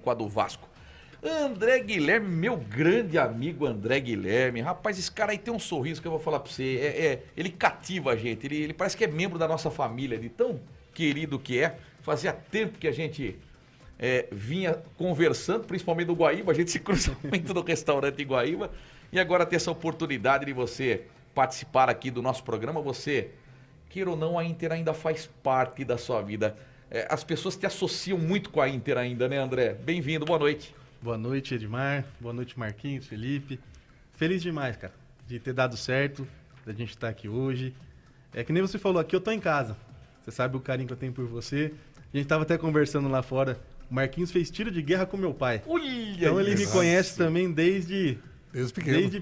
com a do Vasco. André Guilherme, meu grande amigo André Guilherme. Rapaz, esse cara aí tem um sorriso que eu vou falar pra você. Ele cativa a gente. Ele parece que é membro da nossa família, de tão querido que é. Fazia tempo que a gente vinha conversando, principalmente do Guaíba. A gente se cruza muito no restaurante em Guaíba. E agora ter essa oportunidade de você participar aqui do nosso programa. Você, queira ou não, a Inter ainda faz parte da sua vida. As pessoas te associam muito com a Inter ainda, né, André? Bem-vindo, boa noite. Boa noite, Edmar. Boa noite, Marquinhos, Felipe. Feliz demais, cara, de ter dado certo, da gente estar aqui hoje. É que nem você falou, aqui eu tô em casa. Você sabe o carinho que eu tenho por você. A gente tava até conversando lá fora. O Marquinhos fez tiro de guerra com meu pai. Então ele me conhece também desde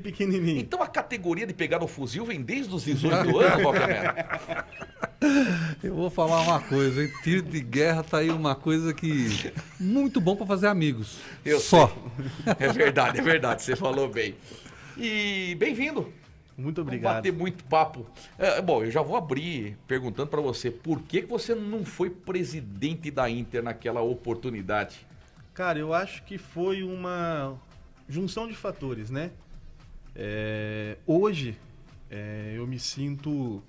pequenininho. Então a categoria de pegar o fuzil vem desde os 18 anos, Valcamera? Eu vou falar uma coisa, hein? Tiro de guerra tá aí uma coisa que... muito bom para fazer amigos. Só. É verdade, você falou bem. E bem-vindo. Muito obrigado. Vamos bater muito papo. Bom, eu já vou abrir perguntando para você, por que você não foi presidente da Inter naquela oportunidade? Cara, eu acho que foi uma junção de fatores, né? Hoje, eu me sinto...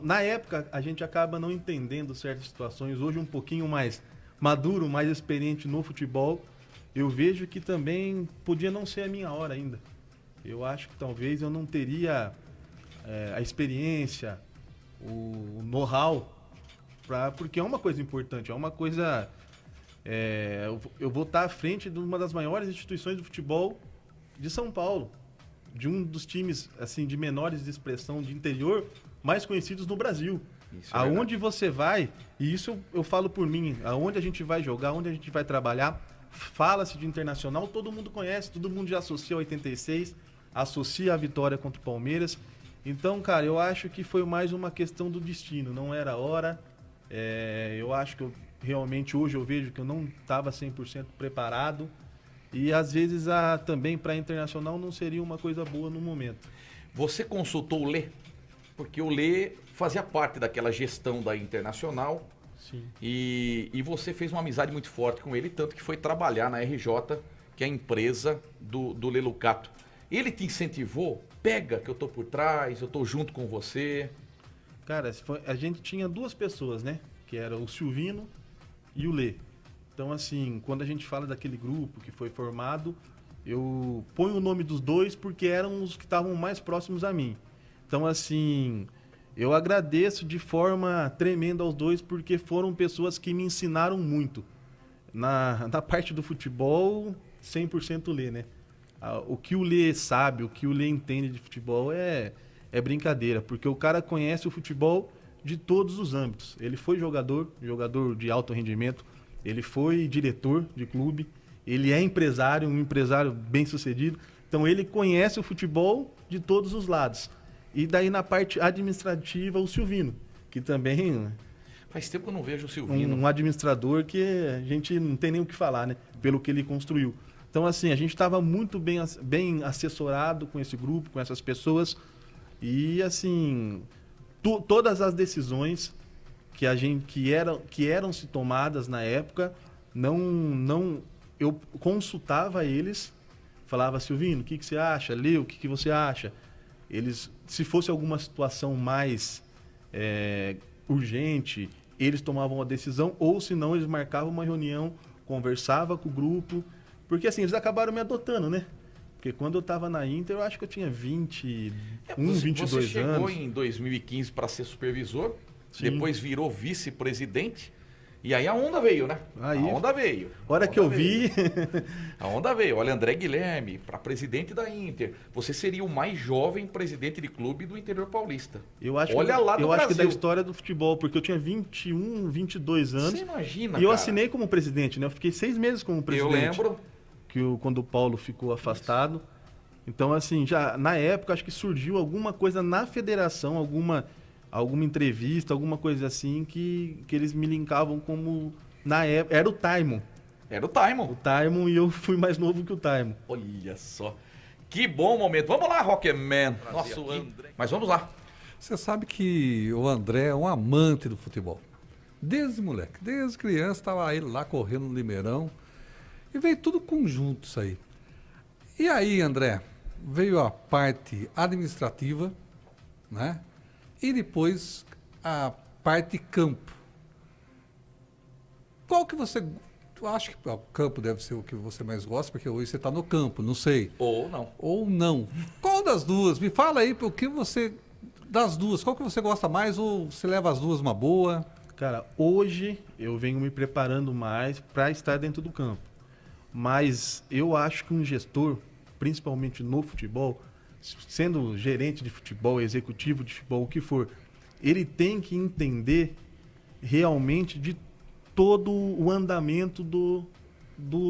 na época, a gente acaba não entendendo certas situações. Hoje, um pouquinho mais maduro, mais experiente no futebol, eu vejo que também podia não ser a minha hora ainda. Eu acho que talvez eu não teria a experiência, o know-how, porque é uma coisa importante, é uma coisa... eu vou estar à frente de uma das maiores instituições do futebol de São Paulo, de um dos times assim de menores de expressão de interior mais conhecidos no Brasil. Aonde você vai, e isso eu falo por mim, aonde a gente vai jogar, aonde a gente vai trabalhar, fala-se de Internacional, todo mundo conhece, todo mundo já associa a 86, associa a vitória contra o Palmeiras. Então, cara, eu acho que foi mais uma questão do destino, não era a hora. Eu acho que realmente hoje eu vejo que eu não estava 100% preparado e às vezes também para Internacional não seria uma coisa boa no momento. Você consultou o Lê? Porque o Lê fazia parte daquela gestão da Internacional. Sim. E você fez uma amizade muito forte com ele, tanto que foi trabalhar na RJ, que é a empresa do Lê Lucato. Ele te incentivou? Pega que eu tô por trás, eu tô junto com você. Cara, a gente tinha duas pessoas, né? Que era o Silvino e o Lê. Então, assim, quando a gente fala daquele grupo que foi formado, eu ponho o nome dos dois porque eram os que estavam mais próximos a mim. Então, assim, eu agradeço de forma tremenda aos dois porque foram pessoas que me ensinaram muito. Na parte do futebol, 100% Lê, né? O que o Lê sabe, o que o Lê entende de futebol é brincadeira, porque o cara conhece o futebol de todos os âmbitos. Ele foi jogador de alto rendimento, ele foi diretor de clube, ele é empresário, um empresário bem sucedido, então ele conhece o futebol de todos os lados. E daí na parte administrativa, o Silvino, que também... Faz tempo que eu não vejo o Silvino. Um administrador que a gente não tem nem o que falar, né? Pelo que ele construiu. Então, assim, a gente estava muito bem assessorado com esse grupo, com essas pessoas. E, assim, todas as decisões que eram se tomadas na época, eu consultava eles, falava, Silvino, o que você acha? Leo, o que você acha? Eles, se fosse alguma situação mais urgente, eles tomavam a decisão, ou se não, eles marcavam uma reunião, conversava com o grupo, porque assim, eles acabaram me adotando, né? Porque quando eu estava na Inter, eu acho que eu tinha 22 anos. Você chegou em 2015 para ser supervisor, sim. Depois virou vice-presidente, e aí a onda veio, né? A onda veio. Hora que eu vi... A onda veio. Olha, André Guilherme, para presidente da Inter. Você seria o mais jovem presidente de clube do interior paulista. Eu acho que da história do futebol, porque eu tinha 21, 22 anos. Você imagina, e eu assinei como presidente, né? Eu fiquei 6 meses como presidente. Eu lembro. Quando o Paulo ficou afastado. Isso. Então, assim, já na época, acho que surgiu alguma coisa na federação, alguma entrevista, alguma coisa assim, que eles me linkavam como... Na época, era o Taimon. Era o Taimon. O Taimon, e eu fui mais novo que o Taimon. Olha só. Que bom momento. Vamos lá, Rockman. Nosso André. Mas vamos lá. Você sabe que o André é um amante do futebol. Desde moleque, desde criança, estava ele lá correndo no Limeirão. E veio tudo conjunto isso aí. E aí, André, veio a parte administrativa, né? E depois a parte campo. Qual que você... Eu acho que o campo deve ser o que você mais gosta, porque hoje você está no campo, não sei. Ou não. Ou não. Qual das duas? Me fala aí o que você... Das duas, qual que você gosta mais ou você leva as duas uma boa? Cara, hoje eu venho me preparando mais para estar dentro do campo. Mas eu acho que um gestor, principalmente no futebol, sendo gerente de futebol, executivo de futebol, o que for, ele tem que entender realmente de todo o andamento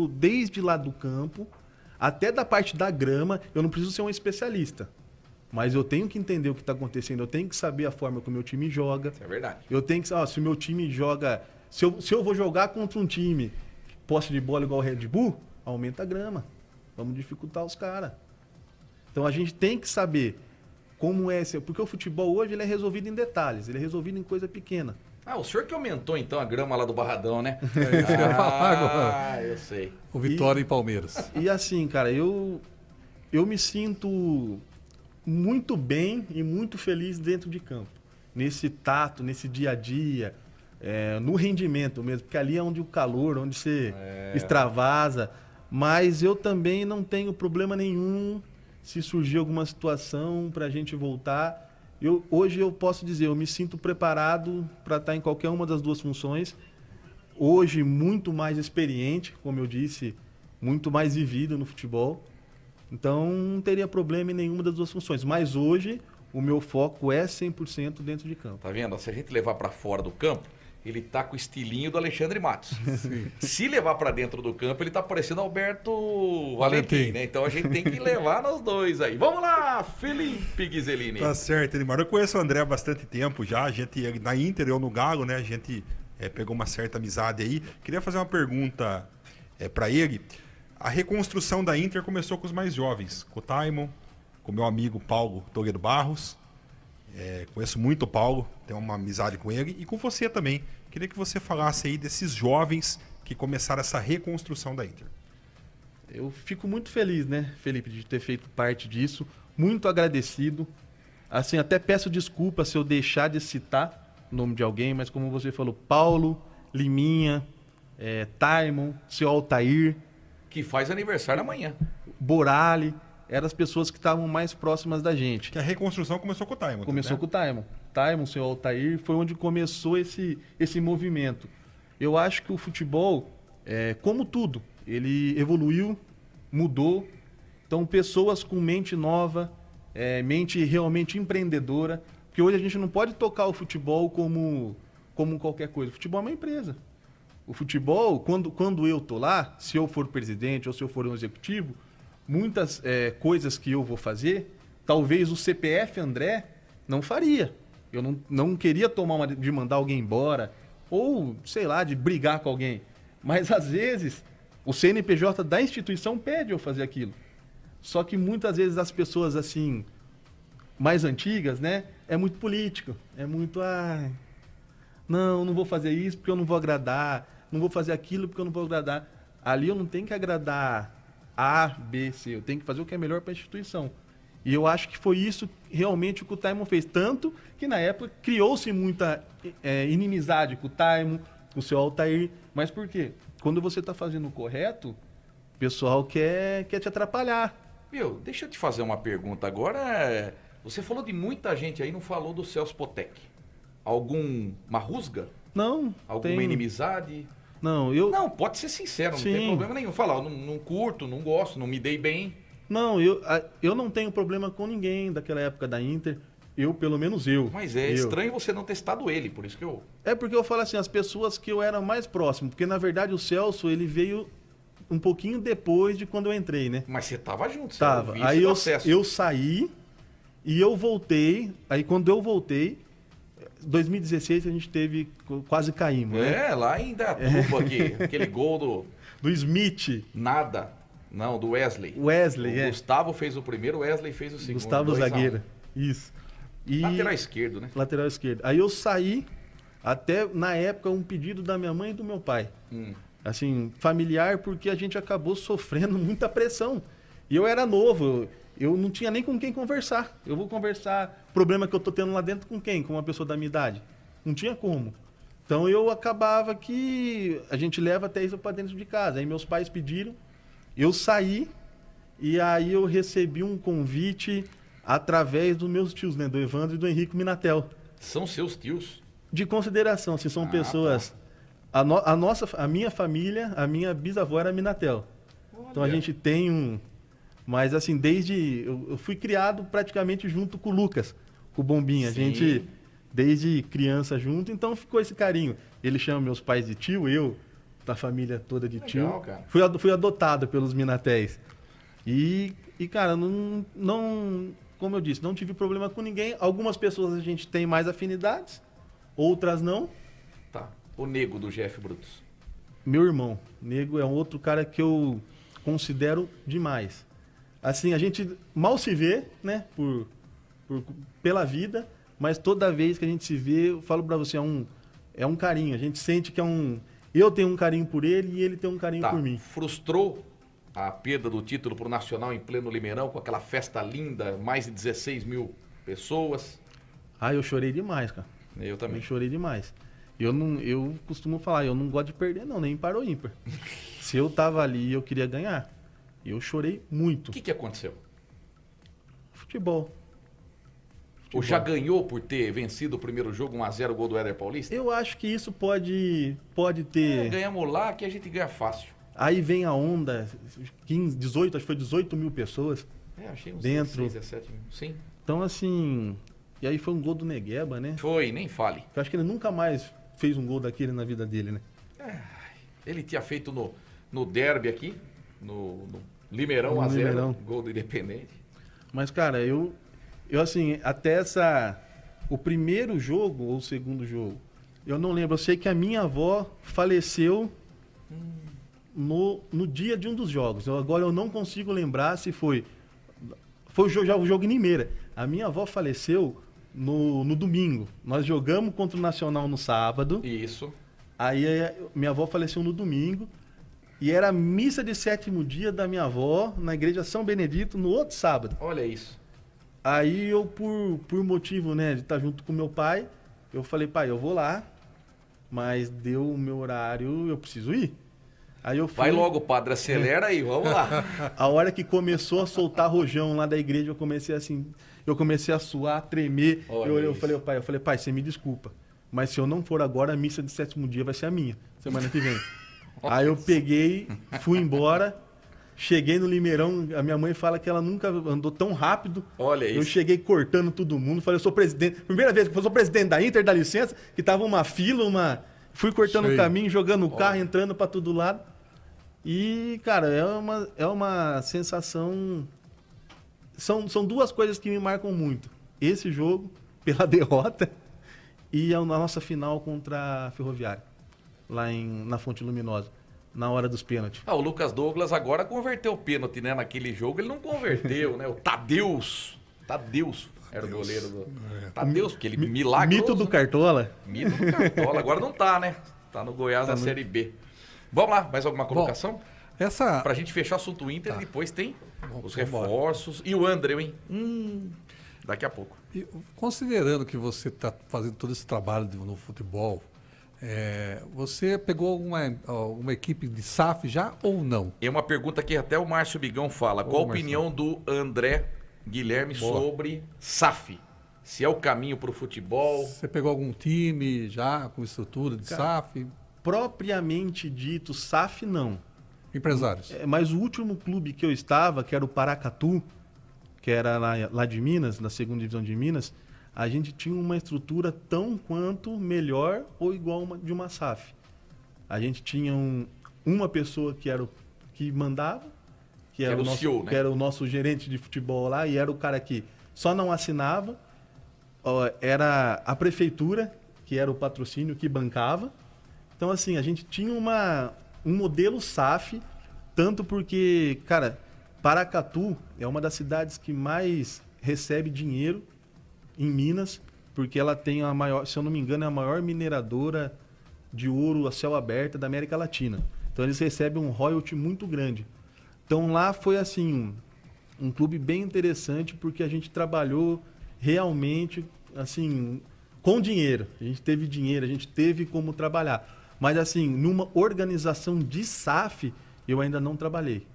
desde lá do campo, até da parte da grama. Eu não preciso ser um especialista, mas eu tenho que entender o que está acontecendo, eu tenho que saber a forma que o meu time joga. Isso é verdade. Eu tenho que saber, se o meu time joga... Se eu vou jogar contra um time posse de bola igual o Red Bull, aumenta a grama. Vamos dificultar os caras. Então a gente tem que saber como é... Porque o futebol hoje ele é resolvido em detalhes, ele é resolvido em coisa pequena. Ah, o senhor que aumentou então a grama lá do Barradão, né? É isso que eu ia falar agora. Ah, eu sei. O Vitória e Palmeiras. E assim, cara, eu me sinto muito bem e muito feliz dentro de campo. Nesse tato, nesse dia a dia, no rendimento mesmo. Porque ali é onde o calor, onde você extravasa. Mas eu também não tenho problema nenhum se surgir alguma situação para a gente voltar. Hoje eu posso dizer, eu me sinto preparado para estar em qualquer uma das duas funções. Hoje, muito mais experiente, como eu disse, muito mais vivido no futebol. Então, não teria problema em nenhuma das duas funções. Mas hoje, o meu foco é 100% dentro de campo. Tá vendo? Se a gente levar para fora do campo, ele tá com o estilinho do Alexandre Matos. Se levar para dentro do campo, ele tá parecendo Alberto Valentim, né? Então a gente tem que levar nos dois aí. Vamos lá, Felipe Ghiselini. Tá certo, Edmar. Eu conheço o André há bastante tempo já. A gente, na Inter, eu no Galo, né? A gente pegou uma certa amizade aí. Queria fazer uma pergunta para ele. A reconstrução da Inter começou com os mais jovens. Com o Taimon, com o meu amigo Paulo Toledo Barros. Conheço muito o Paulo, tenho uma amizade com ele. E com você também. Queria que você falasse aí desses jovens que começaram essa reconstrução da Inter. Eu fico muito feliz, né, Felipe, de ter feito parte disso. Muito agradecido. Assim, até peço desculpa se eu deixar de citar o nome de alguém, mas como você falou, Paulo, Liminha, Taimon, seu Altair, Que faz aniversário amanhã. Borali, eram as pessoas que estavam mais próximas da gente. Que a reconstrução começou com o Taimon. Começou com o Taimon. Taimon, seu Altair, foi onde começou esse movimento. Eu acho que o futebol, como tudo, ele evoluiu, mudou. Então, pessoas com mente nova, mente realmente empreendedora, porque hoje a gente não pode tocar o futebol como qualquer coisa. O futebol é uma empresa. O futebol, quando eu tô lá, se eu for presidente ou se eu for um executivo, muitas coisas que eu vou fazer, talvez o CPF André não faria. Eu não queria de mandar alguém embora, ou, sei lá, de brigar com alguém. Mas, às vezes, o CNPJ da instituição pede eu fazer aquilo. Só que, muitas vezes, as pessoas, assim, mais antigas, né, é muito político. É muito, não vou fazer isso porque eu não vou agradar. Não vou fazer aquilo porque eu não vou agradar. Ali eu não tenho que agradar A, B, C. Eu tenho que fazer o que é melhor para a instituição. E eu acho que foi isso realmente que o Taimon fez. Tanto que, na época, criou-se muita inimizade com o Taimon, com o seu Altair. Mas por quê? Quando você está fazendo o correto, o pessoal quer te atrapalhar. Meu, deixa eu te fazer uma pergunta agora. Você falou de muita gente aí, não falou do Celso Potec. Alguma rusga? Não. Alguma inimizade? Não, Não, pode ser sincero, não tem problema nenhum. Fala, eu não curto, não gosto, não me dei bem. Não, eu não tenho problema com ninguém daquela época da Inter. Pelo menos eu. Mas estranho você não ter citado ele, por isso que eu... É porque eu falo assim, as pessoas que eu era mais próximo. Porque, na verdade, o Celso, ele veio um pouquinho depois de quando eu entrei, né? Mas você tava junto, você Tava. era o Aí vice do acesso. eu saí e eu voltei. Aí, quando eu voltei, 2016 a gente quase caímos, né? Lá em Indaiatuba aqui, aquele gol Do Smith. nada. Não, do Wesley. Wesley, o Gustavo fez o primeiro, o Wesley fez o segundo. Gustavo 2-1. Zagueira. Isso. E... Lateral esquerdo, né? Lateral esquerdo. Aí eu saí, até na época, um pedido da minha mãe e do meu pai. Assim, familiar, porque a gente acabou sofrendo muita pressão. E eu era novo, eu não tinha nem com quem conversar. Eu vou conversar problema que eu tô tendo lá dentro com quem? Com uma pessoa da minha idade? Não tinha como. Então eu acabava que a gente leva até isso para dentro de casa. Aí meus pais pediram, eu saí e aí eu recebi um convite através dos meus tios, né? Do Evandro e do Henrique Minatel. São seus tios? De consideração, se são pessoas... A minha família, a minha bisavó era Minatel. Então a gente tem um... Mas assim, desde... Eu fui criado praticamente junto com o Lucas, com o Bombinha. A gente, desde criança junto, então ficou esse carinho. Ele chama meus pais de tio, eu, da família toda de tio. Legal, cara. Fui adotado pelos Minatéis. E cara, como eu disse, não tive problema com ninguém. Algumas pessoas a gente tem mais afinidades, outras não. Tá. O nego do Jeff Brutus. Meu irmão, Nego, é um outro cara que eu considero demais. Assim, a gente mal se vê, né, pela vida, mas toda vez que a gente se vê, eu falo pra você, é um carinho. A gente sente que eu tenho um carinho por ele e ele tem um carinho por mim. Frustrou a perda do título pro Nacional em pleno Limeirão, com aquela festa linda, mais de 16 mil pessoas? Eu chorei demais, cara. Eu também. Eu chorei demais. Eu costumo falar, eu não gosto de perder não, nem para o ímpar. Se eu tava ali e eu queria ganhar, eu chorei muito. O que aconteceu? Futebol. Ou já ganhou por ter vencido o primeiro jogo 1-0 gol do Éder Paulista? Eu acho que isso pode ter... Ganhamos lá que a gente ganha fácil. Aí vem a onda, 15, 18, acho que foi 18 mil pessoas. Achei uns dentro. 16, 17 mil. Sim. Então assim, e aí foi um gol do Negueba, né? Foi, nem fale. Eu acho que ele nunca mais fez um gol daquele na vida dele, né? Ele tinha feito no derby aqui, no Limeirão No 1-0, Limeirão. gol do Independente. Mas, cara, eu assim, até o primeiro jogo ou o segundo jogo, eu não lembro. Eu sei que a minha avó faleceu no dia de um dos jogos. Agora eu não consigo lembrar se foi o jogo em Limeira. A minha avó faleceu no domingo. Nós jogamos contra o Nacional no sábado. Isso. Aí minha avó faleceu no domingo. E era a missa de 7º dia da minha avó na igreja São Benedito no outro sábado. Olha isso. Aí eu, por motivo, né, de estar junto com meu pai, eu falei, pai, eu vou lá, mas deu o meu horário, eu preciso ir. Aí eu fui. Vai logo, padre, acelera aí, vamos lá. A hora que começou a soltar rojão lá da igreja, eu comecei a suar, a tremer. Eu falei, pai, você me desculpa, mas se eu não for agora, a missa de 7º dia vai ser a minha, semana que vem. Aí eu peguei, fui embora, cheguei no Limeirão, a minha mãe fala que ela nunca andou tão rápido. Olha isso. Eu cheguei cortando todo mundo, falei, eu sou presidente, primeira vez que eu sou presidente da Inter, dá licença, que tava uma fila, fui cortando o caminho, jogando o carro, entrando para todo lado. E, cara, é uma sensação... São duas coisas que me marcam muito. Esse jogo, pela derrota, e a nossa final contra a Ferroviária, lá na Fonte Luminosa, na hora dos pênaltis. O Lucas Douglas agora converteu o pênalti, né? Naquele jogo ele não converteu, né? O Tadeus era o goleiro do... Tadeus, porque ele milagre. Mito do Cartola. Mito do Cartola. Agora não tá, né? Tá no Goiás na Série B. Vamos lá, mais alguma colocação? Pra gente fechar o assunto Inter, depois tem os reforços. E o André, hein? Daqui a pouco. E, considerando que você está fazendo todo esse trabalho no futebol, você pegou uma equipe de SAF já ou não? É uma pergunta que até o Márcio Bigão fala. Qual a opinião do André Guilherme sobre SAF? Se é o caminho para o futebol? Você pegou algum time já com estrutura de SAF? Propriamente dito, SAF não. Empresários. Mas o último clube que eu estava, que era o Paracatu, que era lá de Minas, na 2ª divisão de Minas, a gente tinha uma estrutura tão quanto melhor ou igual de uma SAF. A gente tinha uma pessoa que mandava, que era o nosso CEO, né? Que era o nosso gerente de futebol lá, e era o cara que só não assinava. Era a prefeitura, que era o patrocínio, que bancava. Então, assim, a gente tinha um modelo SAF, tanto porque, cara, Paracatu é uma das cidades que mais recebe dinheiro em Minas, porque ela tem a maior, se eu não me engano, é a maior mineradora de ouro a céu aberto da América Latina. Então eles recebem um royalty muito grande. Então lá foi assim, um clube bem interessante porque a gente trabalhou realmente assim, com dinheiro. A gente teve dinheiro, a gente teve como trabalhar. Mas assim, numa organização de SAF, eu ainda não trabalhei.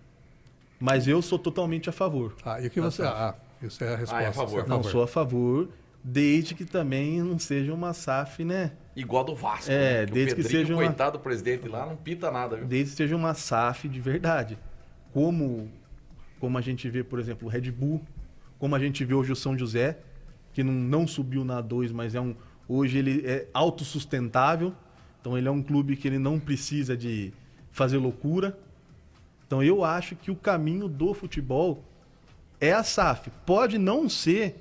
Mas eu sou totalmente a favor. Ah, e o que você... isso é a resposta. é a favor. Você Não, sou a favor, desde que também não seja uma SAF, né? Igual do Vasco, É, né? Que desde o que Pedrinho, seja uma- coitado do presidente lá, não pita nada, viu? Desde que seja uma SAF de verdade. Como a gente vê, por exemplo, o Red Bull, como a gente vê hoje o São José, que não subiu na A2, mas hoje ele é autossustentável. Então ele é um clube que ele não precisa de fazer loucura. Então eu acho que o caminho do futebol é a SAF. Pode não ser,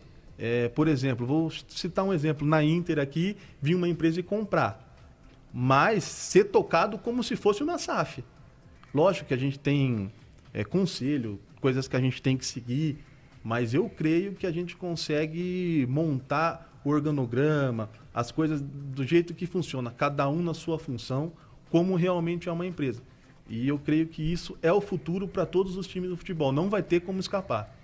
por exemplo, vou citar um exemplo, na Inter aqui, vir uma empresa e comprar. Mas ser tocado como se fosse uma SAF. Lógico que a gente tem conselho, coisas que a gente tem que seguir, mas eu creio que a gente consegue montar o organograma, as coisas do jeito que funciona, cada um na sua função, como realmente é uma empresa. E eu creio que isso é o futuro para todos os times do futebol. Não vai ter como escapar.